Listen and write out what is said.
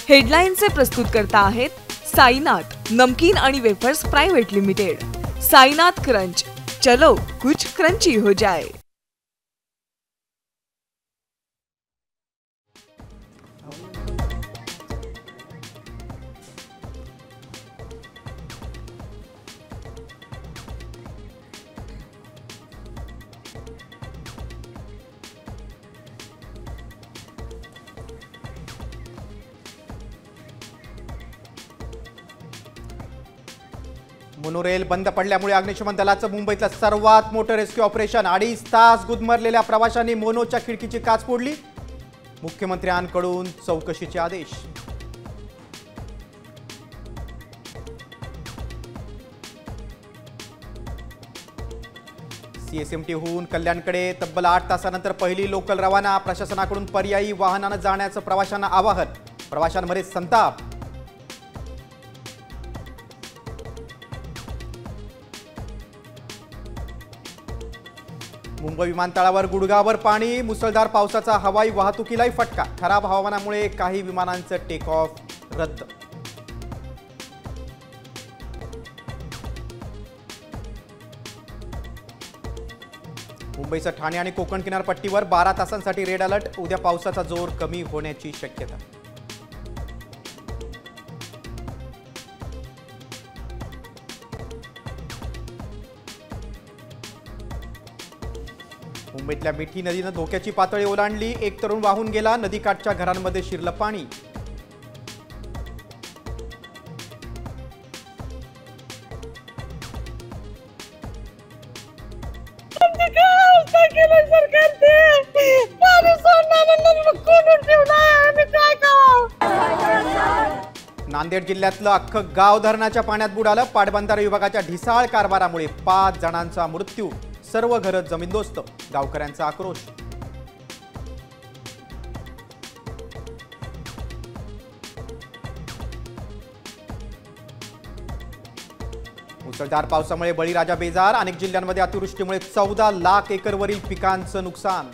हेडलाईनचे प्रस्तुतकर्ता आहेत साईनाथ नमकीन आणि wafers private limited. Sainath crunch, चलो कुछ क्रंची हो जाए। मोनोरेल बंद पडल्यामुळे अग्निशमन दलाचं मुंबईतलं सर्वात मोठं रेस्क्यू ऑपरेशन। 2.5 तास गुदमरलेल्या प्रवाशांनी मोनोच्या खिडकीची काच फोडली। मुख्यमंत्र्यांकडून चौकशीचे आदेश। सीएसएमटीहून कल्याणकडे तब्बल 8 तासानंतर पहिली लोकल रवाना। प्रशासनाकडून पर्यायी वाहनानं जाण्याचं प्रवाशांना आवाहन। प्रवाशांमध्ये संताप। मुंबई विमानतळावर गुडघावर पाणी। मुसळधार पावसाचा हवाई वाहतुकीलाही फटका। खराब हवामानामुळे काही विमानांचं टेक ऑफ रद्द। मुंबईसह ठाणे आणि कोकण किनारपट्टीवर 12 तासांसाठी रेड अलर्ट। उद्या पावसाचा जोर कमी होण्याची शक्यता। मुंबईतल्या मिठी नदीनं धोक्याची पातळी ओलांडली। एक तरुण वाहून गेला। नदीकाठच्या घरांमध्ये शिरलं पाणी। नांदेड जिल्ह्यातलं अख्खं गाव धरणाच्या पाण्यात बुडालं। पाटबंधारे विभागाच्या ढिसाळ कारभारामुळे 5 जणांचा मृत्यू। सर्व घरं जमीनदोस्त। गावकऱ्यांचा आक्रोश। मुसळधार पावसामुळे बळीराजा बेजार। अनेक जिल्ह्यांमध्ये अतिवृष्टीमुळे 14 लाख एकरवरील पिकांचं नुकसान।